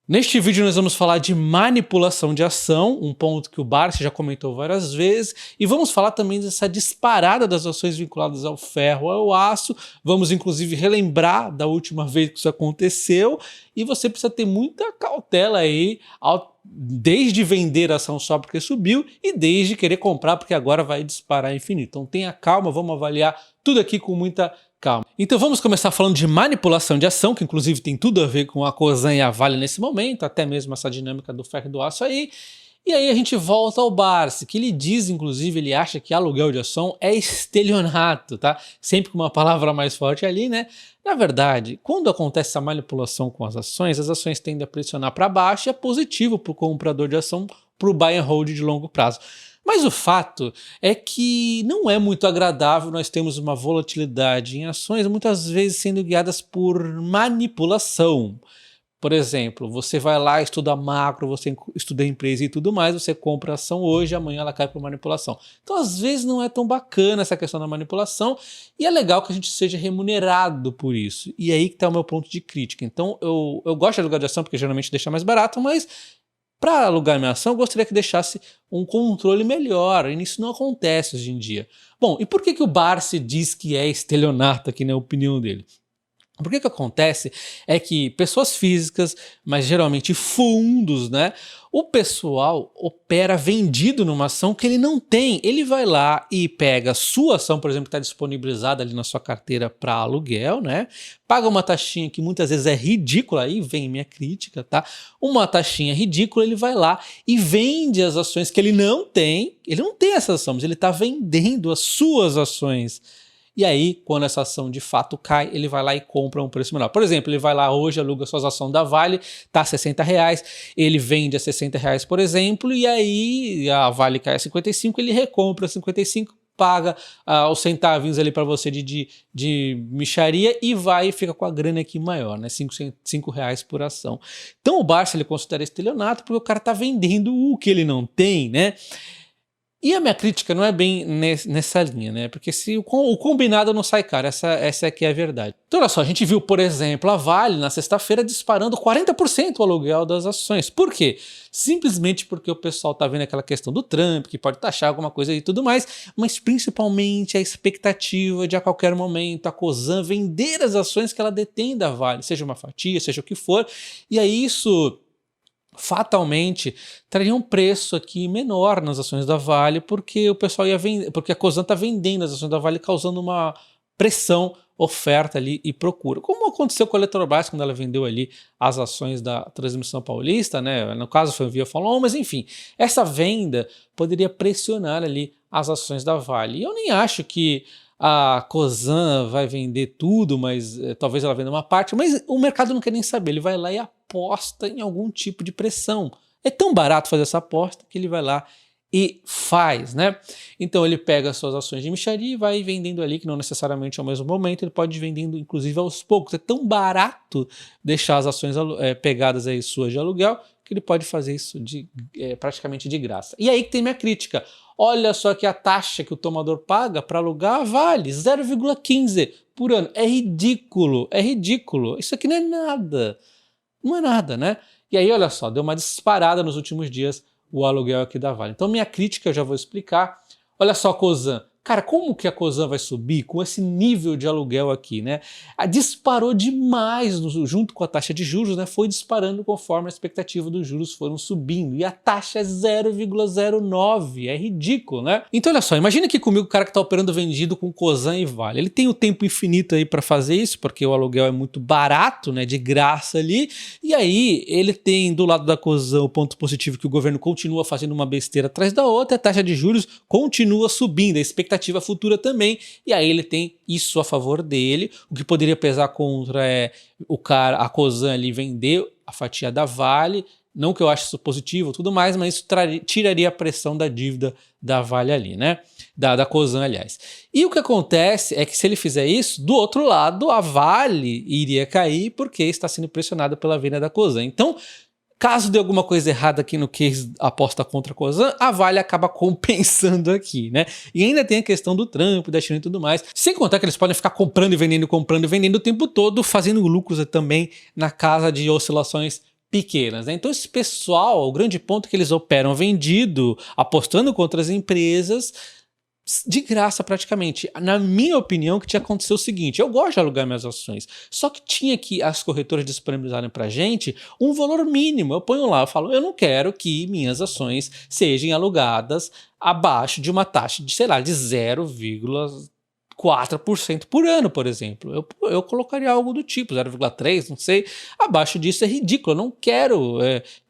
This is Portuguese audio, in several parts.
Neste vídeo nós vamos falar de manipulação de ação, um ponto que o Barsi já comentou várias vezes, e vamos falar também dessa disparada das ações vinculadas ao ferro, ao aço. Vamos inclusive relembrar da última vez que isso aconteceu, e você precisa ter muita cautela aí, desde vender a ação só porque subiu e desde querer comprar porque agora vai disparar infinito. Então tenha calma, vamos avaliar tudo aqui com muita calma. Então vamos começar falando de manipulação de ação, que inclusive tem tudo a ver com a Cosan e a Vale nesse momento, até mesmo essa dinâmica do ferro e do aço aí. E aí a gente volta ao Barsi, que ele diz, inclusive, ele acha que aluguel de ação é estelionato, tá? Sempre com uma palavra mais forte ali, né? Na verdade, quando acontece essa manipulação com as ações tendem a pressionar para baixo e é positivo para o comprador de ação, para o buy and hold de longo prazo. Mas o fato é que não é muito agradável nós termos uma volatilidade em ações muitas vezes sendo guiadas por manipulação. Por exemplo, você vai lá, estuda macro, você estuda a empresa e tudo mais, você compra a ação hoje, amanhã ela cai por manipulação. Então às vezes não é tão bacana essa questão da manipulação e é legal que a gente seja remunerado por isso. E aí que está o meu ponto de crítica. Então eu gosto de alugar de ação porque geralmente deixa mais barato, mas para alugar minha ação, eu gostaria que deixasse um controle melhor, e isso não acontece hoje em dia. Bom, e por que o Barsi diz que é estelionato aqui na opinião dele? Porque o que acontece é que pessoas físicas, mas geralmente fundos, né? O pessoal opera vendido numa ação que ele não tem. Ele vai lá e pega a sua ação, por exemplo, que está disponibilizada ali na sua carteira para aluguel, né? Paga uma taxinha que muitas vezes é ridícula, aí vem minha crítica, tá? Uma taxinha ridícula, ele vai lá e vende as ações que ele não tem. Ele não tem essas ações, mas ele está vendendo as suas ações. E aí, quando essa ação de fato cai, ele vai lá e compra um preço menor. Por exemplo, ele vai lá hoje, aluga suas ações da Vale, tá a R$60, ele vende a R$60, por exemplo, e aí a Vale cai a 55, ele recompra a 55, paga os centavinhos ali para você de mixaria e vai e fica com a grana aqui maior, né? R$5 por ação. Então o Barsi ele considera estelionato porque o cara tá vendendo o que ele não tem, né? E a minha crítica não é bem nessa linha, né? Porque se o combinado não sai caro, essa aqui é a verdade. Então olha só, a gente viu, por exemplo, a Vale na sexta-feira disparando 40% o aluguel das ações. Por quê? Simplesmente porque o pessoal tá vendo aquela questão do Trump, que pode taxar alguma coisa e tudo mais, mas principalmente a expectativa de a qualquer momento a Cosan vender as ações que ela detém da Vale, seja uma fatia, seja o que for, e aí isso fatalmente traria um preço aqui menor nas ações da Vale, porque o pessoal ia vender, porque a Cosan está vendendo as ações da Vale, causando uma pressão, oferta ali e procura. Como aconteceu com a Eletrobras quando ela vendeu ali as ações da Transmissão Paulista, né? No caso foi via follow-on, mas enfim, essa venda poderia pressionar ali as ações da Vale. E eu nem acho que a Cosan vai vender tudo, mas talvez ela venda uma parte, mas o mercado não quer nem saber, ele vai lá e aposta em algum tipo de pressão. É tão barato fazer essa aposta que ele vai lá e faz, né? Então ele pega as suas ações de mixaria e vai vendendo ali, que não necessariamente ao mesmo momento, ele pode ir vendendo inclusive aos poucos. É tão barato deixar as ações pegadas aí suas de aluguel, que ele pode fazer isso praticamente de graça. E aí que tem minha crítica. Olha só que a taxa que o tomador paga para alugar vale 0,15 por ano. É ridículo, é ridículo. Isso aqui não é nada. Não é nada, né? E aí, olha só, deu uma disparada nos últimos dias o aluguel aqui da Vale. Então, minha crítica eu já vou explicar. Olha só a Cosan. Cara, como que a Cosan vai subir com esse nível de aluguel aqui, né? Disparou demais junto com a taxa de juros, né? Foi disparando conforme a expectativa dos juros foram subindo. E a taxa é 0,09. É ridículo, né? Então, olha só, imagina aqui comigo o cara que está operando vendido com Cosan e Vale. Ele tem o tempo infinito aí para fazer isso, porque o aluguel é muito barato, né? De graça ali. E aí, ele tem do lado da Cosan o ponto positivo que o governo continua fazendo uma besteira atrás da outra, a taxa de juros continua subindo, a expectativa futura também, e aí ele tem isso a favor dele. O que poderia pesar contra é a Cosan ali vender a fatia da Vale, não que eu ache isso positivo tudo mais, mas isso tiraria a pressão da dívida da Vale ali, né? Da Cosan, aliás. E o que acontece é que se ele fizer isso, do outro lado a Vale iria cair porque está sendo pressionada pela venda da Cosan. Então, caso dê alguma coisa errada aqui no case aposta contra a Cosan, a Vale acaba compensando aqui, né? E ainda tem a questão do Trump, da China e tudo mais. Sem contar que eles podem ficar comprando e vendendo o tempo todo, fazendo lucros também na casa de oscilações pequenas, né? Então esse pessoal, o grande ponto é que eles operam vendido, apostando contra as empresas, de graça praticamente. Na minha opinião, que tinha acontecido o seguinte: eu gosto de alugar minhas ações, só que tinha que as corretoras disponibilizarem pra gente um valor mínimo. Eu ponho lá, eu falo, eu não quero que minhas ações sejam alugadas abaixo de uma taxa de, sei lá, de 0,4% por ano, por exemplo. Eu colocaria algo do tipo 0,3, não sei. Abaixo disso é ridículo. Eu não quero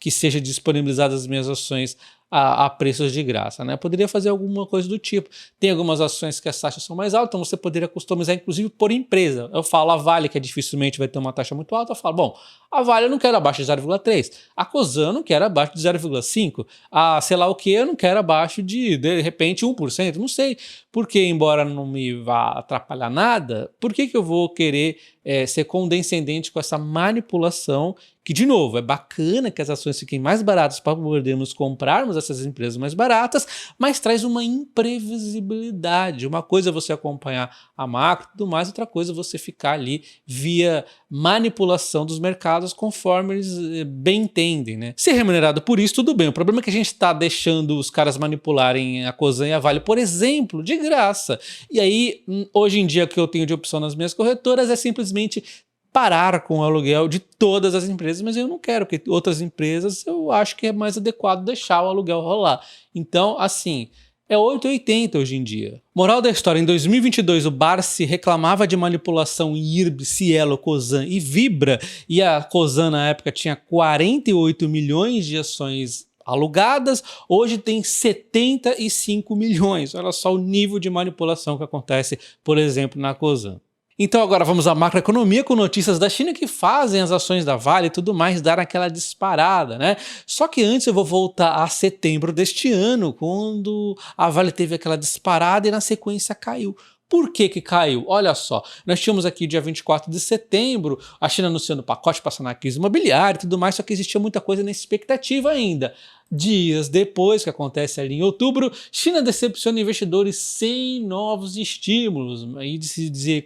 que seja disponibilizadas as minhas ações a preços de graça, né? Poderia fazer alguma coisa do tipo. Tem algumas ações que as taxas são mais altas, então você poderia customizar, inclusive, por empresa. Eu falo a Vale, que dificilmente vai ter uma taxa muito alta, eu falo, bom, a Vale eu não quero abaixo de 0,3, a Cosan eu não quero abaixo de 0,5, a sei lá o que eu não quero abaixo de repente, 1%, não sei. Porque, embora não me vá atrapalhar nada, por que eu vou querer ser condescendente com essa manipulação? Que, de novo, é bacana que as ações fiquem mais baratas para podermos comprarmos essas empresas mais baratas, mas traz uma imprevisibilidade. Uma coisa é você acompanhar a macro e tudo mais, outra coisa é você ficar ali via manipulação dos mercados conforme eles bem entendem, né? Ser remunerado por isso, tudo bem. O problema é que a gente está deixando os caras manipularem a Cosan e a Vale, por exemplo, de graça. E aí, hoje em dia, o que eu tenho de opção nas minhas corretoras é simplesmente parar com o aluguel de todas as empresas, mas eu não quero que outras empresas, eu acho que é mais adequado deixar o aluguel rolar. Então, assim, é 880 hoje em dia. Moral da história, em 2022 o Barsi reclamava de manipulação em IRB, Cielo, Cosan e Vibra, e a Cosan na época tinha 48 milhões de ações alugadas, hoje tem 75 milhões. Olha só o nível de manipulação que acontece, por exemplo, na Cosan. Então agora vamos à macroeconomia com notícias da China que fazem as ações da Vale e tudo mais dar aquela disparada, né? Só que antes eu vou voltar a setembro deste ano, quando a Vale teve aquela disparada e na sequência caiu. Por que caiu? Olha só, nós tínhamos aqui dia 24 de setembro, a China anunciando pacote para sanar a crise imobiliária e tudo mais, só que existia muita coisa nessa expectativa ainda. Dias depois, que acontece ali em outubro, China decepciona investidores sem novos estímulos. Aí se dizer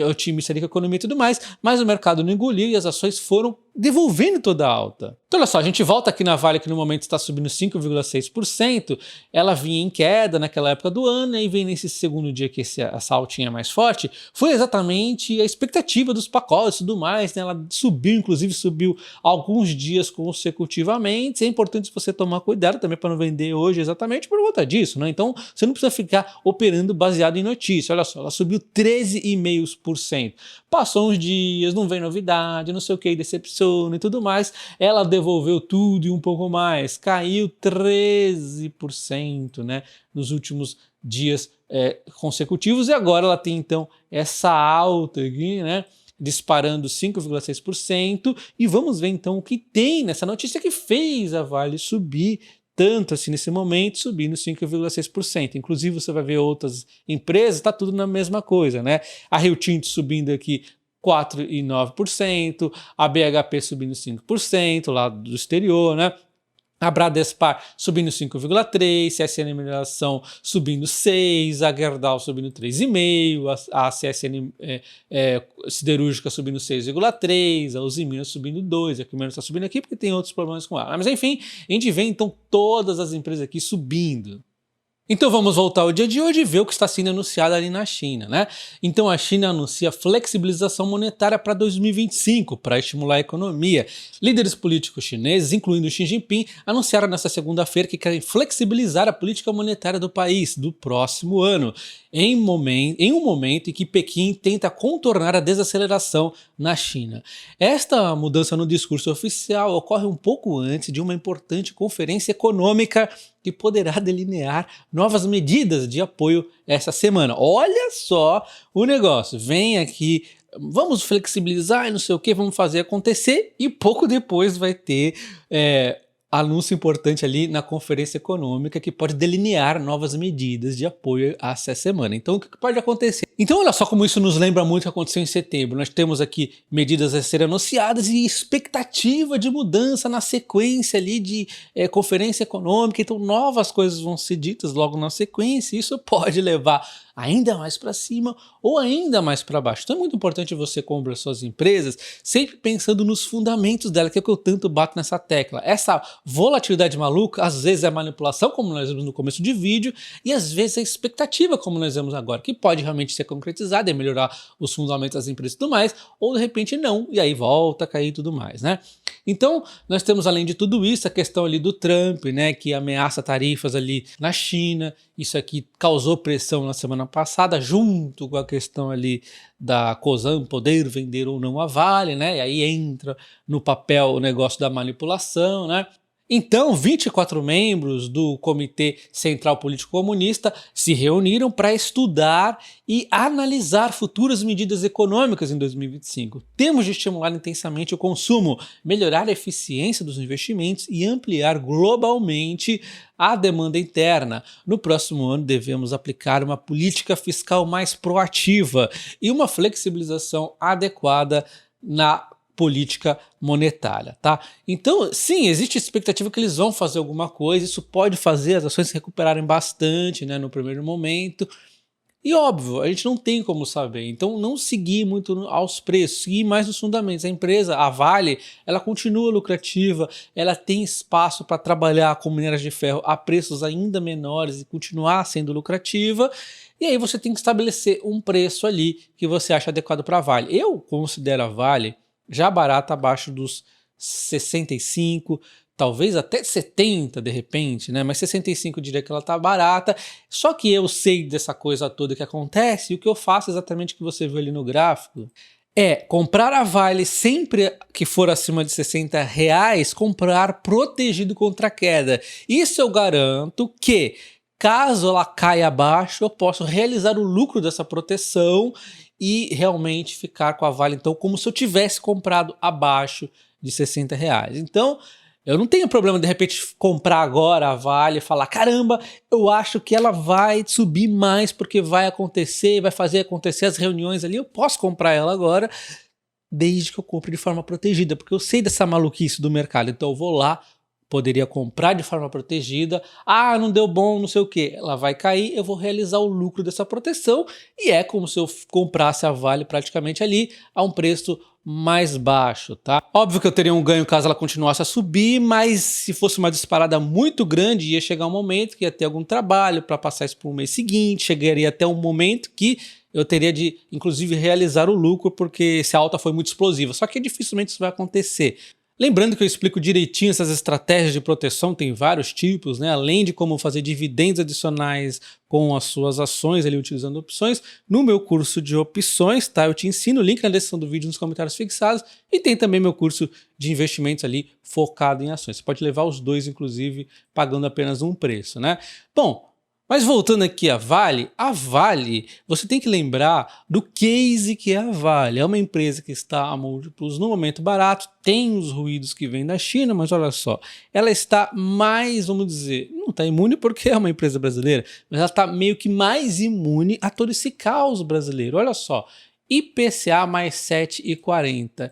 otimista ali com a economia e tudo mais, mas o mercado não engoliu e as ações foram devolvendo toda a alta. Então olha só, a gente volta aqui na Vale, que no momento está subindo 5,6%, ela vinha em queda naquela época do ano, e vem nesse segundo dia que essa altinha é mais forte, foi exatamente a expectativa dos pacotes e tudo mais, né? Ela subiu, inclusive subiu alguns dias consecutivamente. É importante você tomar cuidado também para não vender hoje exatamente por conta disso, né? Então você não precisa ficar operando baseado em notícia. Olha só, ela subiu 13,5%. Passou uns dias, não vem novidade, não sei o que, decepciona e tudo mais. Ela devolveu tudo e um pouco mais, caiu 13%, né, nos últimos dias consecutivos, e agora ela tem então essa alta aqui, né, disparando 5,6%, e vamos ver então o que tem nessa notícia que fez a Vale subir tanto assim nesse momento, subindo 5,6%. Inclusive você vai ver outras empresas, tá tudo na mesma coisa, né? A Rio Tinto subindo aqui 4,9%, a BHP subindo 5% lá do exterior, né? A Bradespar subindo 5,3%, CSN Mineração subindo 6%, a Gerdau subindo 3,5%, a CSN Siderúrgica subindo 6,3%, a Usiminas subindo 2%, a que menos está subindo aqui porque tem outros problemas com ela. Mas enfim, a gente vê então todas as empresas aqui subindo. Então vamos voltar ao dia de hoje e ver o que está sendo anunciado ali na China, né? Então a China anuncia flexibilização monetária para 2025 para estimular a economia. Líderes políticos chineses, incluindo Xi Jinping, anunciaram nesta segunda-feira que querem flexibilizar a política monetária do país do próximo ano, em um momento em que Pequim tenta contornar a desaceleração na China. Esta mudança no discurso oficial ocorre um pouco antes de uma importante conferência econômica que poderá delinear novas medidas de apoio essa semana. Olha só o negócio, vem aqui, vamos flexibilizar e não sei o que, vamos fazer acontecer, e pouco depois vai ter anúncio importante ali na conferência econômica que pode delinear novas medidas de apoio a essa semana. Então o que pode acontecer? Então olha só como isso nos lembra muito o que aconteceu em setembro. Nós temos aqui medidas a serem anunciadas e expectativa de mudança na sequência ali de conferência econômica, então novas coisas vão ser ditas logo na sequência, e isso pode levar ainda mais para cima ou ainda mais para baixo. Então é muito importante você comprar suas empresas sempre pensando nos fundamentos dela, que é o que eu tanto bato nessa tecla. Essa volatilidade maluca, às vezes é manipulação, como nós vimos no começo de vídeo, e às vezes é expectativa, como nós vemos agora, que pode realmente ser concretizada e melhorar os fundamentos das empresas e tudo mais, ou de repente não, e aí volta a cair e tudo mais, né? Então, nós temos além de tudo isso a questão ali do Trump, né, que ameaça tarifas ali na China. Isso aqui causou pressão na semana passada, junto com a questão ali da Cosan poder vender ou não a Vale, né? E aí entra no papel o negócio da manipulação, né? Então, 24 membros do Comitê Central Político Comunista se reuniram para estudar e analisar futuras medidas econômicas em 2025. Temos de estimular intensamente o consumo, melhorar a eficiência dos investimentos e ampliar globalmente a demanda interna. No próximo ano, devemos aplicar uma política fiscal mais proativa e uma flexibilização adequada na política monetária, tá? Então, sim, existe expectativa que eles vão fazer alguma coisa, isso pode fazer as ações se recuperarem bastante, né, no primeiro momento. E óbvio, a gente não tem como saber, então não seguir muito aos preços, seguir mais nos fundamentos. A empresa, a Vale, ela continua lucrativa, ela tem espaço para trabalhar com minérios de ferro a preços ainda menores e continuar sendo lucrativa. E aí você tem que estabelecer um preço ali que você acha adequado para a Vale. Eu considero a Vale já barata abaixo dos 65, talvez até 70 de repente, né? Mas 65 eu diria que ela tá barata, só que eu sei dessa coisa toda que acontece e o que eu faço exatamente o que você viu ali no gráfico é comprar a Vale sempre que for acima de R$60, comprar protegido contra a queda. Isso eu garanto que caso ela caia abaixo, eu posso realizar o lucro dessa proteção e realmente ficar com a Vale, então, como se eu tivesse comprado abaixo de R$60. Então, eu não tenho problema, de repente, comprar agora a Vale e falar, caramba, eu acho que ela vai subir mais porque vai acontecer, vai fazer acontecer as reuniões ali, eu posso comprar ela agora, desde que eu compre de forma protegida, porque eu sei dessa maluquice do mercado, então eu vou lá, poderia comprar de forma protegida, não deu bom, não sei o que, ela vai cair, eu vou realizar o lucro dessa proteção e é como se eu comprasse a Vale praticamente ali a um preço mais baixo, tá? Óbvio que eu teria um ganho caso ela continuasse a subir, mas se fosse uma disparada muito grande, ia chegar um momento que ia ter algum trabalho para passar isso para o mês seguinte, chegaria até um momento que eu teria de, inclusive, realizar o lucro porque se a alta foi muito explosiva, só que dificilmente isso vai acontecer. Lembrando que eu explico direitinho essas estratégias de proteção, tem vários tipos, né? Além de como fazer dividendos adicionais com as suas ações, ali utilizando opções, no meu curso de opções, tá? Eu te ensino, link na descrição do vídeo, nos comentários fixados, e tem também meu curso de investimentos ali focado em ações. Você pode levar os dois, inclusive, pagando apenas um preço, né? Bom, mas voltando aqui a Vale, você tem que lembrar do case que é a Vale. É uma empresa que está a múltiplos no momento barato, tem os ruídos que vêm da China, mas olha só, ela está mais, vamos dizer, não está imune porque é uma empresa brasileira, mas ela está meio que mais imune a todo esse caos brasileiro. Olha só, IPCA mais 7,40.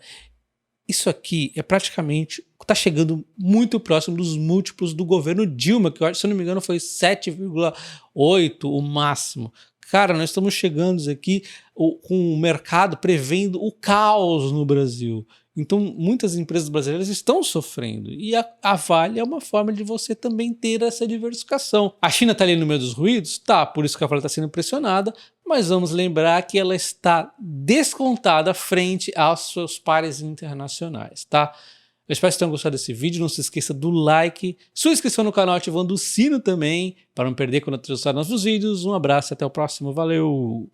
Isso aqui é praticamente, está chegando muito próximo dos múltiplos do governo Dilma, que eu acho, se eu não me engano foi 7,8 o máximo. Cara, nós estamos chegando aqui com o mercado prevendo o caos no Brasil. Então muitas empresas brasileiras estão sofrendo e a Vale é uma forma de você também ter essa diversificação. A China está ali no meio dos ruídos? Tá, por isso que a Vale está sendo pressionada, mas vamos lembrar que ela está descontada frente aos seus pares internacionais, tá? Eu espero que vocês tenham gostado desse vídeo, não se esqueça do like, sua inscrição no canal ativando o sino também, para não perder quando eu trouxer novos vídeos. Um abraço e até o próximo, valeu!